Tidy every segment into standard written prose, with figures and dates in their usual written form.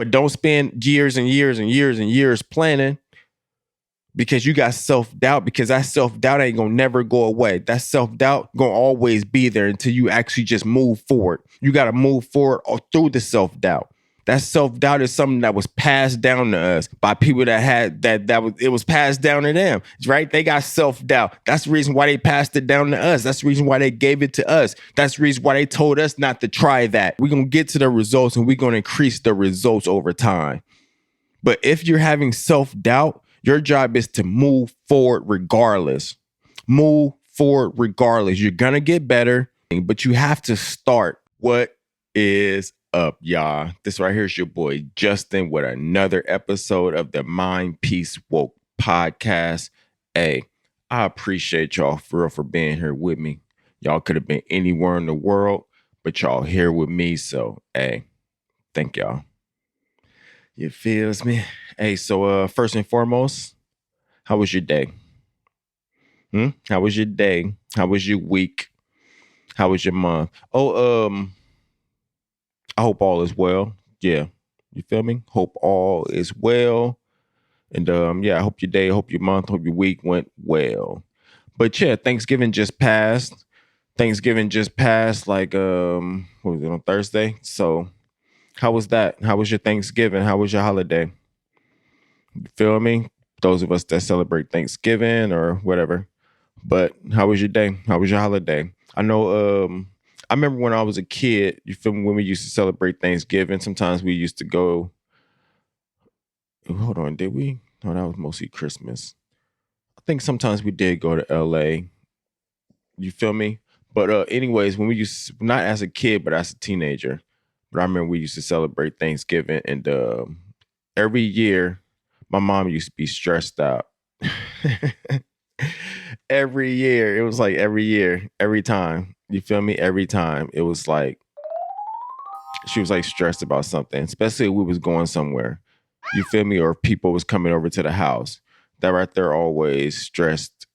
But don't spend years and years and years and years planning because you got self-doubt, because that self-doubt ain't gonna never go away. That self-doubt gonna always be there until you actually just move forward. You gotta move forward through the self-doubt. That self-doubt is something that was passed down to us by people that had it was passed down to them, right? They got self-doubt. That's the reason why they passed it down to us. That's the reason why they gave it to us. That's the reason why they told us not to try that. We're gonna get to the results and we're gonna increase the results over time. But if you're having self-doubt, your job is to move forward regardless. Move forward regardless. You're gonna get better, but you have to start. What is up, y'all? This right here is your boy Justin with another episode of the Mind Peace Woke podcast. Hey, I appreciate y'all for being here with me. Y'all could have been anywhere in the world, but y'all here with me. So, hey, thank y'all. You feels me? Hey, so first and foremost, how was your day? How was your day? How was your week? How was your month? I hope all is well. Yeah. You feel me? Hope all is well. And yeah, I hope your day, hope your month, hope your week went well. But yeah, Thanksgiving just passed. Like what was it, on Thursday? So how was that? How was your Thanksgiving? How was your holiday? You feel me? Those of us that celebrate Thanksgiving or whatever. But how was your day? How was your holiday? I know I remember when I was a kid, you feel me, when we used to celebrate Thanksgiving, sometimes we used to go. Hold on, did we? No, that was mostly Christmas. I think sometimes we did go to LA. You feel me? But anyways, when we used to, not as a kid, but as a teenager. But I remember we used to celebrate Thanksgiving, and every year my mom used to be stressed out. Every year. It was like every year, every time. You feel me? Every time. It was like she was like stressed about something, especially if we was going somewhere. You feel me? Or people was coming over to the house. That right there always stressed.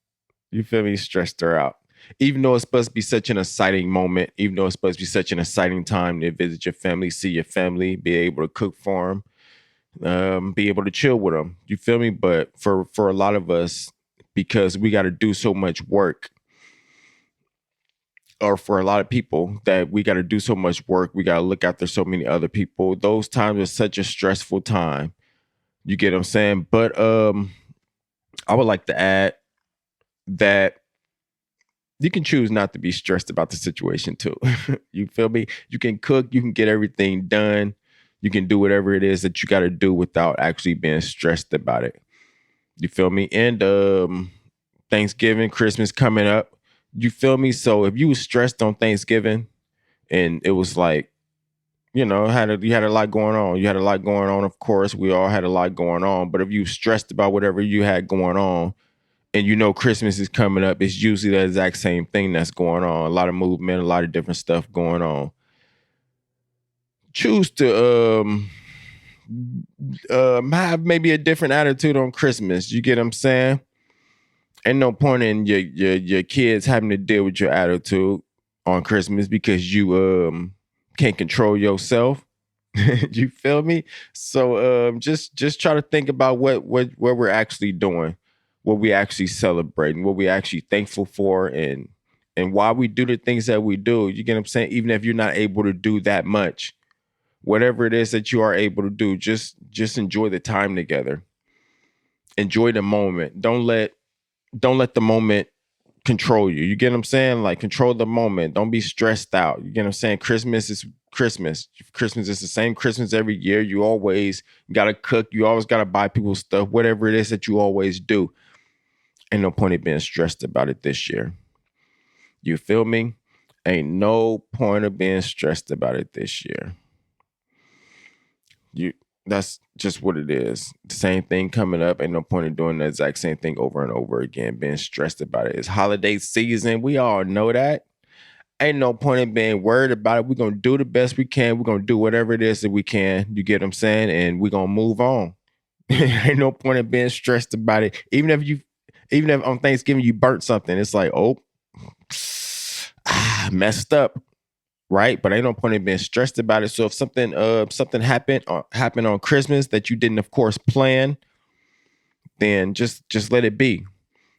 You feel me? Stressed her out. Even though it's supposed to be such an exciting moment, even though it's supposed to be such an exciting time to visit your family, see your family, be able to cook for them, be able to chill with them. You feel me? But for a lot of us, because we got to do so much work, or for a lot of people that we got to do so much work, we got to look after so many other people. Those times are such a stressful time. You get what I'm saying? But I would like to add that you can choose not to be stressed about the situation too. You feel me? You can cook, you can get everything done. You can do whatever it is that you got to do without actually being stressed about it. You feel me? And Thanksgiving, Christmas coming up. You feel me? So if you was stressed on Thanksgiving and it was like, you know, you had a lot going on. You had a lot going on, of course. We all had a lot going on. But if you stressed about whatever you had going on, and you know Christmas is coming up, it's usually the exact same thing that's going on. A lot of movement, a lot of different stuff going on. Choose to have maybe a different attitude on Christmas. You get what I'm saying? Ain't no point in your kids having to deal with your attitude on Christmas because you can't control yourself. You feel me? So just try to think about what we're actually doing, what we actually celebrating, what we actually thankful for, and why we do the things that we do. You get what I'm saying? Even if you're not able to do that much, whatever it is that you are able to do, just enjoy the time together. Enjoy the moment. Don't let the moment control you. You get what I'm saying? Like, control the moment. Don't be stressed out. You get what I'm saying? Christmas is Christmas. Christmas is the same Christmas every year. You always got to cook. You always got to buy people stuff, whatever it is that you always do. Ain't no point in being stressed about it this year. You feel me? Ain't no point of being stressed about it this year. That's just what it is. The same thing coming up. Ain't no point in doing the exact same thing over and over again, being stressed about it. It's holiday season. We all know that. Ain't no point in being worried about it. We're going to do the best we can. We're going to do whatever it is that we can. You get what I'm saying? And we're going to move on. Ain't no point in being stressed about it. Even if on Thanksgiving you burnt something, it's like, oh, messed up. right? But ain't no point in being stressed about it. So if something happened on Christmas that you didn't, of course, plan, then just let it be.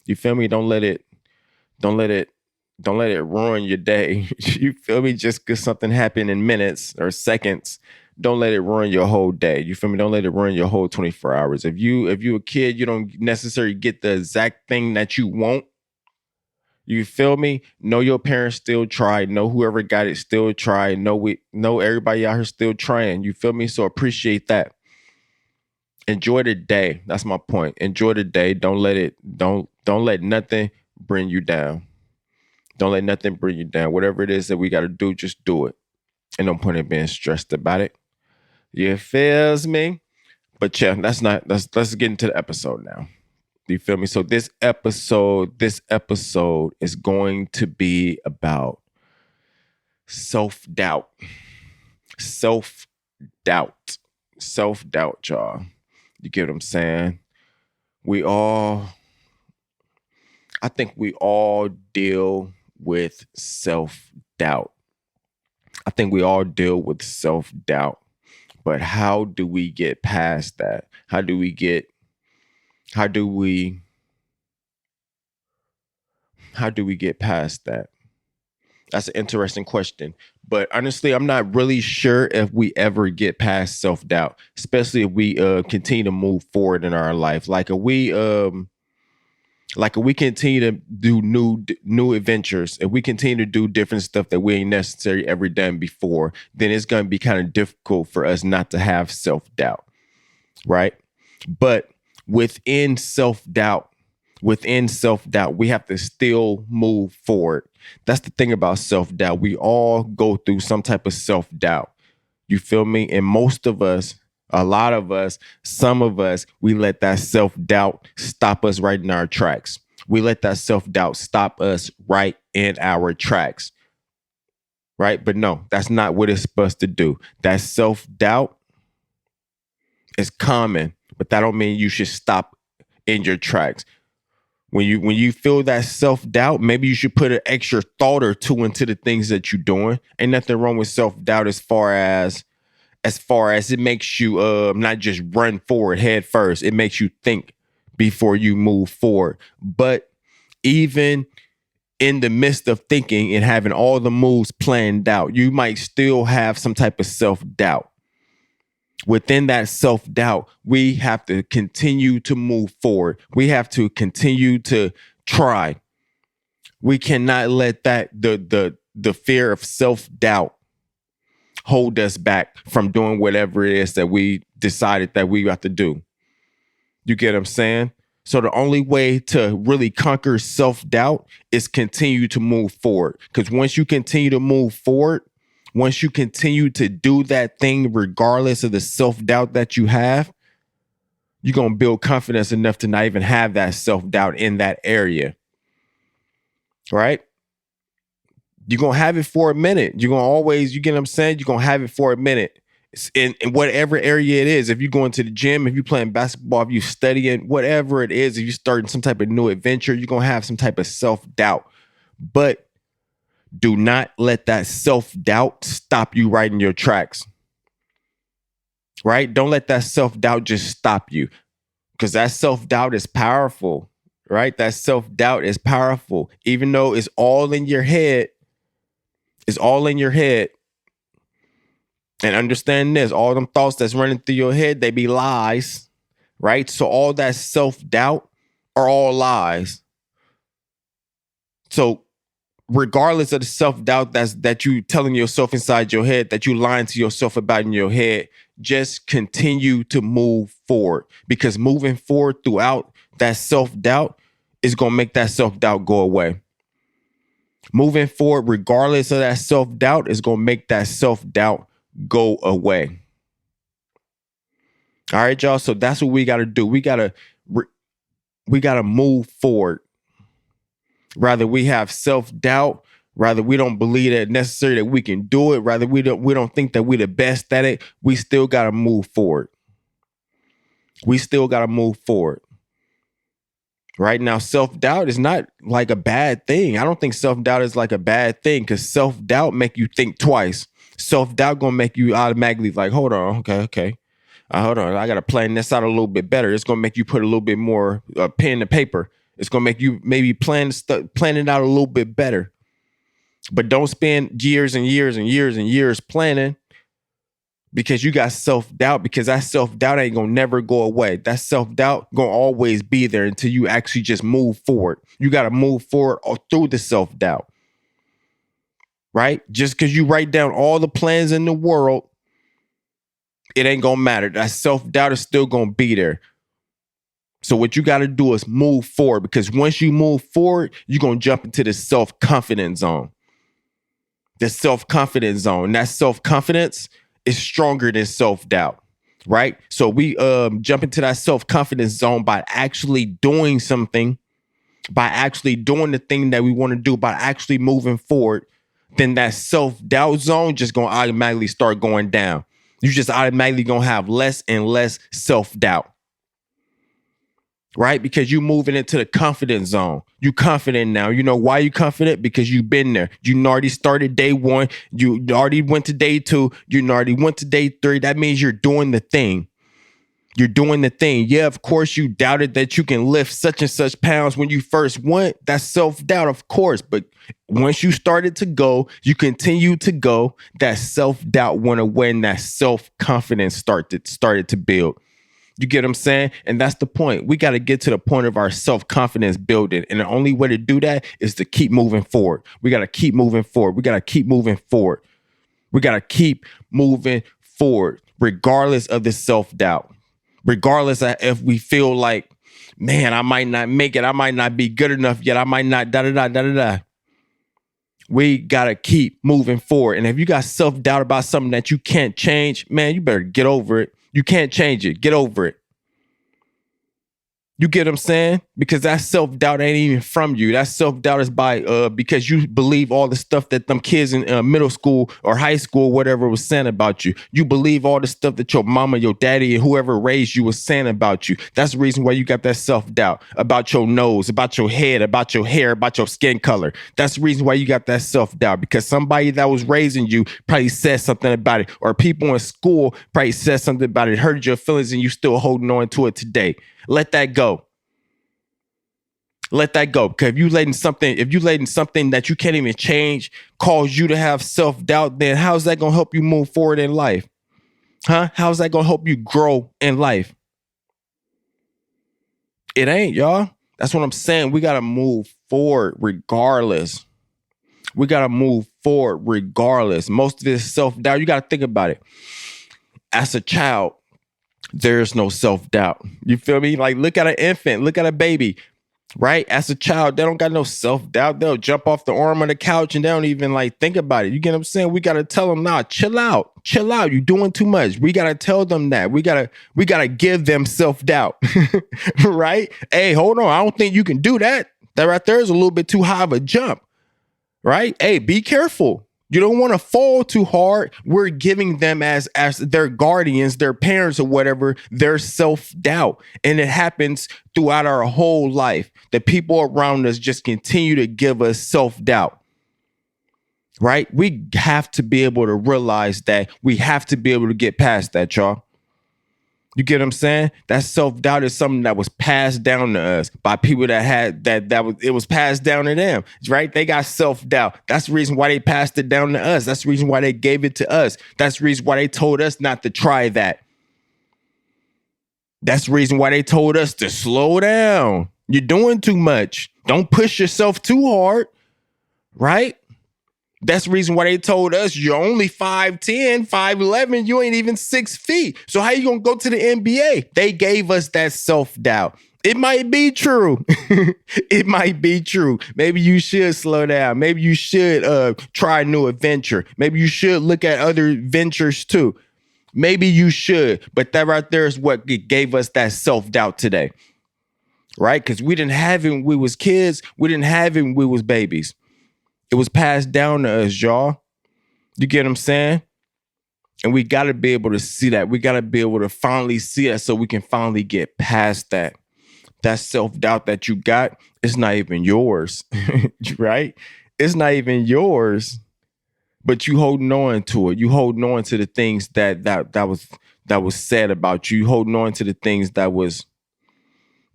You feel me? Don't let it don't let it ruin your day. You feel me? Just because something happened in minutes or seconds, don't let it ruin your whole day. You feel me? Don't let it ruin your whole 24 hours. If you a kid, you don't necessarily get the exact thing that you want. You feel me? Know your parents still tried. Know whoever got it still tried. Know everybody out here still trying. You feel me? So appreciate that. Enjoy the day. That's my point. Enjoy the day. Don't let nothing bring you down. Don't let nothing bring you down. Whatever it is that we got to do, just do it. And no point in being stressed about it. You feels me? But yeah, let's get into the episode now. Do you feel me? So this episode is going to be about self-doubt. Self-doubt. Self-doubt, y'all. You get what I'm saying? I think we all deal with self-doubt. I think we all deal with self-doubt. But how do we get past that? How do we get past that? That's an interesting question. But honestly, I'm not really sure if we ever get past self-doubt, especially if we continue to move forward in our life. Like if we continue to do new adventures, if we continue to do different stuff that we ain't necessarily ever done before, then it's going to be kind of difficult for us not to have self-doubt, right? But within self-doubt, we have to still move forward. That's the thing about self-doubt. We all go through some type of self-doubt. You feel me? And most of us, a lot of us, some of us, we let that self-doubt stop us right in our tracks. We let that self-doubt stop us right in our tracks. Right? But no, that's not what it's supposed to do. That self-doubt is common, but that don't mean you should stop in your tracks. When you feel that self-doubt, maybe you should put an extra thought or two into the things that you're doing. Ain't nothing wrong with self-doubt as far as it makes you not just run forward head first. It makes you think before you move forward. But even in the midst of thinking and having all the moves planned out, you might still have some type of self-doubt. Within that self-doubt, we have to continue to move forward. We have to continue to try. We cannot let that the fear of self-doubt hold us back from doing whatever it is that we decided that we have to do. You get what I'm saying? So the only way to really conquer self-doubt is continue to move forward. Because once you continue to move forward, once you continue to do that thing, regardless of the self-doubt that you have, you're going to build confidence enough to not even have that self-doubt in that area. Right? You're going to have it for a minute. You're going to always, you get what I'm saying? You're going to have it for a minute. In whatever area it is. If you're going to the gym, if you're playing basketball, if you're studying, whatever it is, if you're starting some type of new adventure, you're going to have some type of self-doubt. But do not let that self-doubt stop you right in your tracks. Right? Don't let that self-doubt just stop you. Because that self-doubt is powerful. Right? That self-doubt is powerful. Even though it's all in your head. It's all in your head. And understand this, all them thoughts that's running through your head, they be lies, right? So all that self-doubt are all lies. So regardless of the self-doubt that you telling yourself inside your head, that you lying to yourself about in your head, just continue to move forward. Because moving forward throughout that self-doubt is going to make that self-doubt go away. Moving forward, regardless of that self-doubt, is going to make that self-doubt go away. All right, y'all. So that's what we got to do. We got to move forward. Rather we have self-doubt, rather we don't believe that necessary that we can do it, rather we don't think that we're the best at it, we still got to move forward. We still got to move forward. Right now, self-doubt is not like a bad thing. I don't think self-doubt is like a bad thing because self-doubt make you think twice. Self-doubt gonna make you automatically like, hold on, okay. Hold on, I gotta plan this out a little bit better. It's gonna make you put a little bit more pen to paper. It's gonna make you maybe plan it out a little bit better. But don't spend years and years and years and years planning because you got self-doubt, because that self-doubt ain't gonna never go away. That self-doubt gonna always be there until you actually just move forward. You gotta move forward through the self-doubt. Right? Just because you write down all the plans in the world, it ain't gonna matter. That self-doubt is still gonna be there. So what you gotta do is move forward, because once you move forward, you're gonna jump into the self-confidence zone. The self-confidence zone. That self-confidence is stronger than self-doubt, right? So we jump into that self-confidence zone by actually doing something, by actually doing the thing that we want to do, by actually moving forward. Then that self-doubt zone just gonna automatically start going down. You just automatically gonna have less and less self-doubt. Right? Because you moving into the confidence zone. You confident now. You know why you confident? Because you've been there. You already started day 1. You already went to day 2. You already went to day 3. That means you're doing the thing. You're doing the thing. Yeah, of course, you doubted that you can lift such and such pounds when you first went. That's self-doubt, of course. But once you started to go, you continue to go, that self-doubt went away and that self-confidence started to build. You get what I'm saying? And that's the point. We got to get to the point of our self-confidence building. And the only way to do that is to keep moving forward. We got to keep moving forward. We got to keep moving forward. We got to keep moving forward, regardless of the self-doubt. Regardless of if we feel like, man, I might not make it. I might not be good enough yet. I might not da-da-da. We got to keep moving forward. And if you got self-doubt about something that you can't change, man, you better get over it. You can't change it. Get over it. You get what I'm saying? Because that self-doubt ain't even from you. That self-doubt is by because you believe all the stuff that them kids in middle school or high school, whatever, was saying about you. You believe all the stuff that your mama, your daddy, and whoever raised you was saying about you. That's the reason why you got that self-doubt about your nose, about your head, about your hair, about your skin color. That's the reason why you got that self-doubt, because somebody that was raising you probably said something about it, or people in school probably said something about it, hurt your feelings, and you still holding on to it today. Let that go. Let that go. Because if you letting something that you can't even change cause you to have self-doubt, then how's that going to help you move forward in life? Huh? How's that going to help you grow in life? It ain't, y'all. That's what I'm saying. We got to move forward regardless. We got to move forward regardless. Most of this self-doubt, you got to think about it. As a child, there's no self-doubt. You feel me? Like, look at an infant, look at a baby, right? As a child, they don't got no self-doubt. They'll jump off the arm of the couch and they don't even like think about it. You get what I'm saying? We got to tell them, nah, chill out. You're doing too much. We got to tell them that. We got to give them self-doubt, right? Hey, hold on. I don't think you can do that. That right there is a little bit too high of a jump, right? Hey, be careful. You don't want to fall too hard. We're giving them as their guardians, their parents or whatever, their self-doubt. And it happens throughout our whole life. The people around us just continue to give us self-doubt. Right? We have to be able to realize that. We have to be able to get past that, y'all. You get what I'm saying? That self-doubt is something that was passed down to us by people that had it was passed down to them, right? They got self-doubt. That's the reason why they passed it down to us. That's the reason why they gave it to us. That's the reason why they told us not to try that. That's the reason why they told us to slow down. You're doing too much. Don't push yourself too hard, right? That's the reason why they told us you're only 5'10", 5'11", you ain't even 6 feet. So how you gonna go to the NBA? They gave us that self-doubt. It might be true. It might be true. Maybe you should slow down. Maybe you should try a new adventure. Maybe you should look at other ventures too. Maybe you should. But that right there is what gave us that self-doubt today. Right? Because we didn't have it when we was kids. We didn't have it when we was babies. It was passed down to us, y'all. You get what I'm saying? And we got to be able to see that. We got to be able to finally see that so we can finally get past that. That self-doubt that you got, it's not even yours, right? It's not even yours, but you holding on to it. You holding on to the things that was said about you. You holding on to the things that was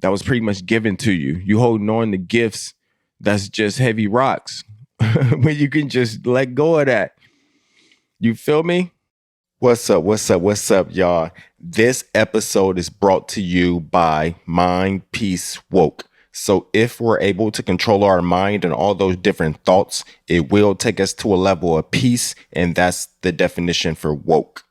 pretty much given to you. You holding on to gifts that's just heavy rocks when you can just let go of that. You feel me? What's up? What's up? What's up, y'all? This episode is brought to you by Mind Peace Woke. So if we're able to control our mind and all those different thoughts, it will take us to a level of peace. And that's the definition for woke.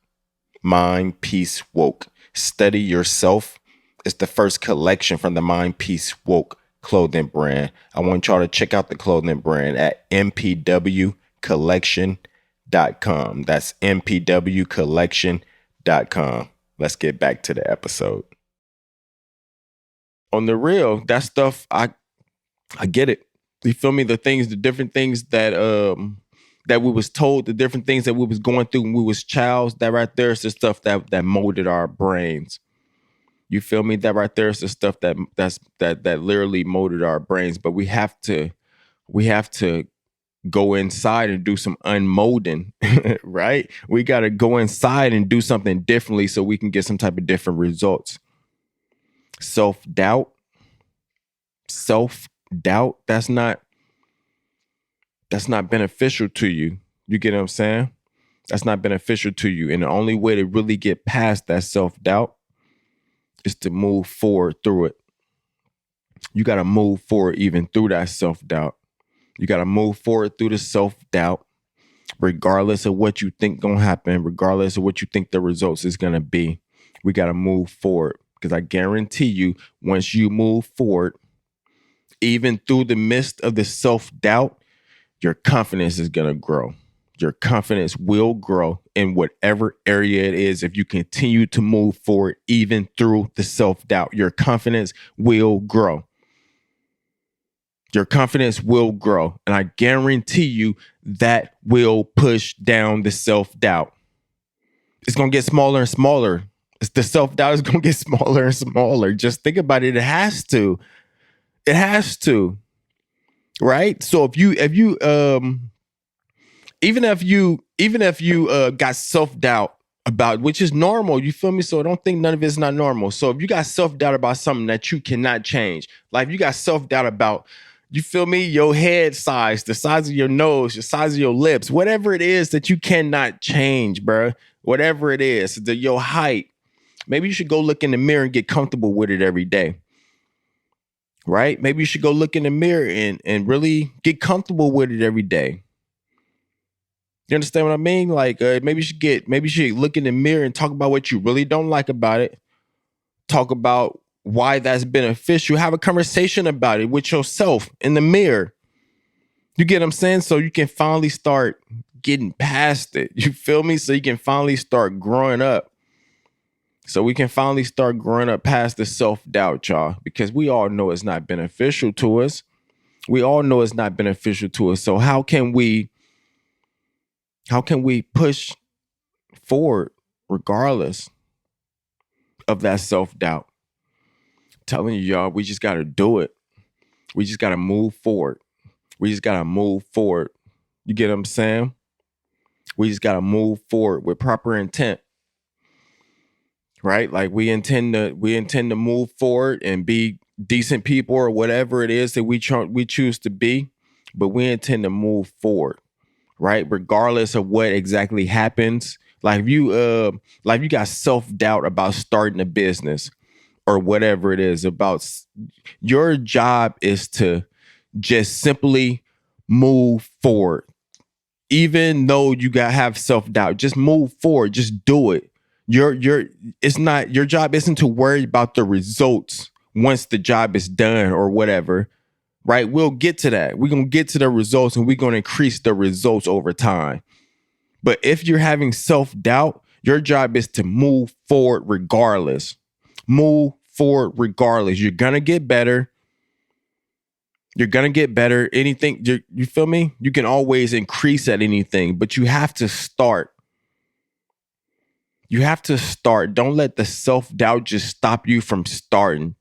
Mind Peace Woke. Study Yourself. It's the first collection from the Mind Peace Woke clothing brand. I want y'all to check out the clothing brand at mpwcollection.com. That's mpwcollection.com. Let's get back to the episode. On the real, that stuff, I get it. You feel me? The different things that that we was told, the different things that we was going through when we was childs, that right there is the stuff that molded our brains. You feel me? That right there is the stuff that literally molded our brains. But we have to go inside and do some unmolding, right? We got to go inside and do something differently so we can get some type of different results. Self-doubt, that's not beneficial to you. You get what I'm saying? That's not beneficial to you. And the only way to really get past that self-doubt is to move forward through it. You got to move forward even through that self-doubt. You got to move forward through the self-doubt, regardless of what you think going to happen, regardless of what you think the results is going to be. We got to move forward, because I guarantee you, once you move forward, even through the midst of the self-doubt, your confidence is going to grow. Your confidence will grow in whatever area it is. If you continue to move forward, even through the self-doubt, your confidence will grow. Your confidence will grow. And I guarantee you that will push down the self-doubt. It's going to get smaller and smaller. The self-doubt is going to get smaller and smaller. Just think about it. It has to. It has to. Right? So if you even if you got self-doubt about, which is normal, you feel me? So I don't think none of it's not normal. So if you got self-doubt about something that you cannot change, like if you got self-doubt about, you feel me, your head size, the size of your nose, the size of your lips, whatever it is that you cannot change, bro, whatever it is, your height, maybe you should go look in the mirror and get comfortable with it every day. Right? Maybe you should go look in the mirror and really get comfortable with it every day. You understand what I mean? Like maybe you should look in the mirror and talk about what you really don't like about it. Talk about why that's beneficial. Have a conversation about it with yourself in the mirror. You get what I'm saying? So you can finally start getting past it. You feel me? So you can finally start growing up. So we can finally start growing up past the self-doubt, y'all, because we all know it's not beneficial to us. We all know it's not beneficial to us. So how can we push forward regardless of that self-doubt? I'm telling you, y'all, we just got to do it. We just got to move forward. We just got to move forward. You get what I'm saying? We just got to move forward with proper intent. Right? Like we intend to move forward and be decent people or whatever it is that we choose to be, but we intend to move forward, right? Regardless of what exactly happens. Like if you got self-doubt about starting a business or whatever it is, about your job is to just simply move forward. Even though you have self-doubt, just move forward, just do it. Your job isn't to worry about the results once the job is done or whatever, right? We'll get to that. We're going to get to the results and we're going to increase the results over time. But if you're having self-doubt, your job is to move forward regardless. Move forward regardless. You're going to get better. You're going to get better. Anything, you feel me? You can always increase at anything, but you have to start. You have to start. Don't let the self-doubt just stop you from starting.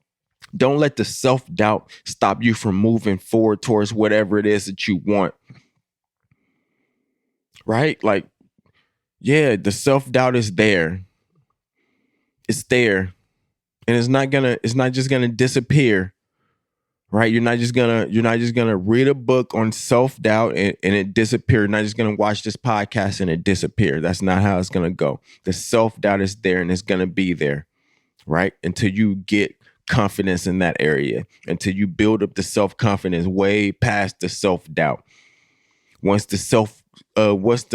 Don't let the self-doubt stop you from moving forward towards whatever it is that you want. Right? Like, yeah, the self-doubt is there. It's there. And it's not just gonna disappear. Right? You're not just gonna read a book on self-doubt and it disappear. You're not just gonna watch this podcast and it disappear. That's not how it's gonna go. The self-doubt is there and it's gonna be there, right? Until you get confidence in that area, until you build up the self-confidence way past the self-doubt. Once the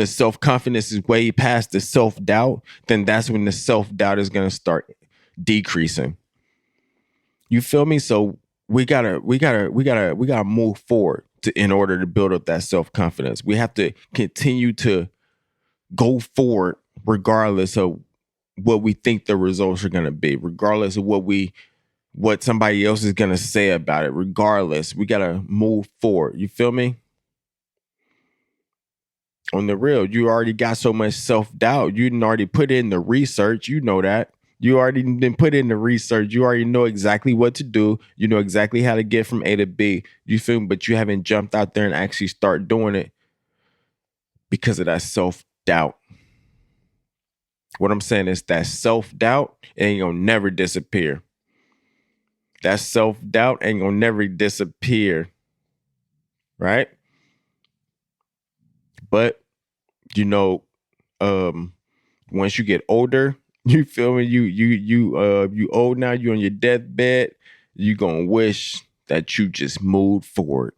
self-confidence is way past the self-doubt, then that's when the self-doubt is gonna start decreasing. You feel me? So we gotta move forward in order to build up that self-confidence. We have to continue to go forward regardless of what we think the results are gonna be, regardless of what somebody else is gonna say about it. Regardless, we gotta move forward. You feel me? On the real, you already got so much self-doubt. You didn't already put in the research. You know that. You already been put in the research. You already know exactly what to do. You know exactly how to get from A to B. You feel me? But you haven't jumped out there and actually start doing it because of that self-doubt. What I'm saying is that self-doubt ain't gonna never disappear. That self-doubt ain't gonna never disappear. Right? But once you get older, you feel me? You old now, you on your deathbed, you gonna wish that you just moved forward,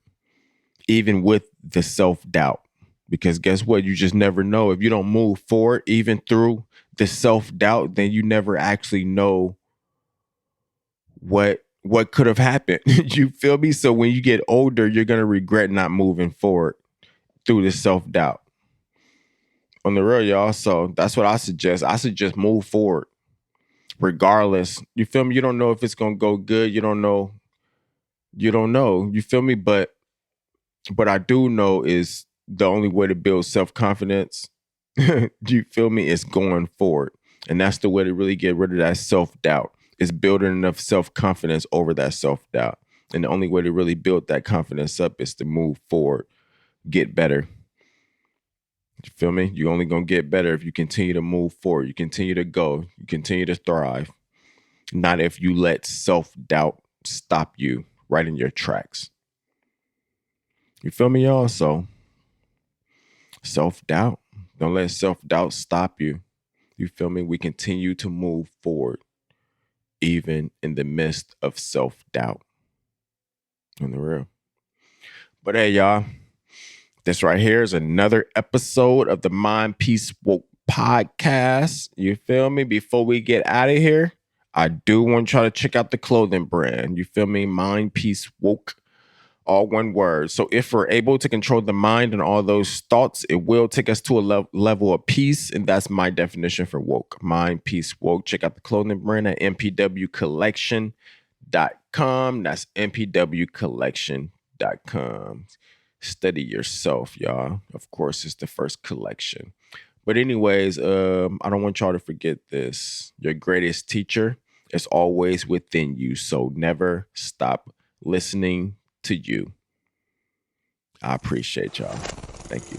even with the self-doubt. Because guess what? You just never know. If you don't move forward, even through the self-doubt, then you never actually know what could have happened. You feel me? So when you get older, you're gonna regret not moving forward through the self-doubt. On the real, y'all. So that's what I suggest. I suggest move forward regardless. You feel me? You don't know if it's gonna go good. You don't know. You feel me? But I do know is the only way to build self-confidence, you feel me, is going forward. And that's the way to really get rid of that self-doubt, is building enough self-confidence over that self-doubt. And the only way to really build that confidence up is to move forward, get better. You feel me? You're only going to get better if you continue to move forward. You continue to go. You continue to thrive. Not if you let self-doubt stop you right in your tracks. You feel me, y'all? So, self-doubt. Don't let self-doubt stop you. You feel me? We continue to move forward, even in the midst of self-doubt. On the real. But hey, y'all. This right here is another episode of the Mind Peace Woke podcast. You feel me? Before we get out of here, I do want y'all to check out the clothing brand. You feel me? Mind Peace Woke, all one word. So if we're able to control the mind and all those thoughts, it will take us to a level of peace. And that's my definition for woke. Mind Peace Woke. Check out the clothing brand at mpwcollection.com. That's mpwcollection.com. Study yourself, y'all. Of course, it's the first collection. But anyways, I don't want y'all to forget this. Your greatest teacher is always within you. So never stop listening to you. I appreciate y'all. Thank you.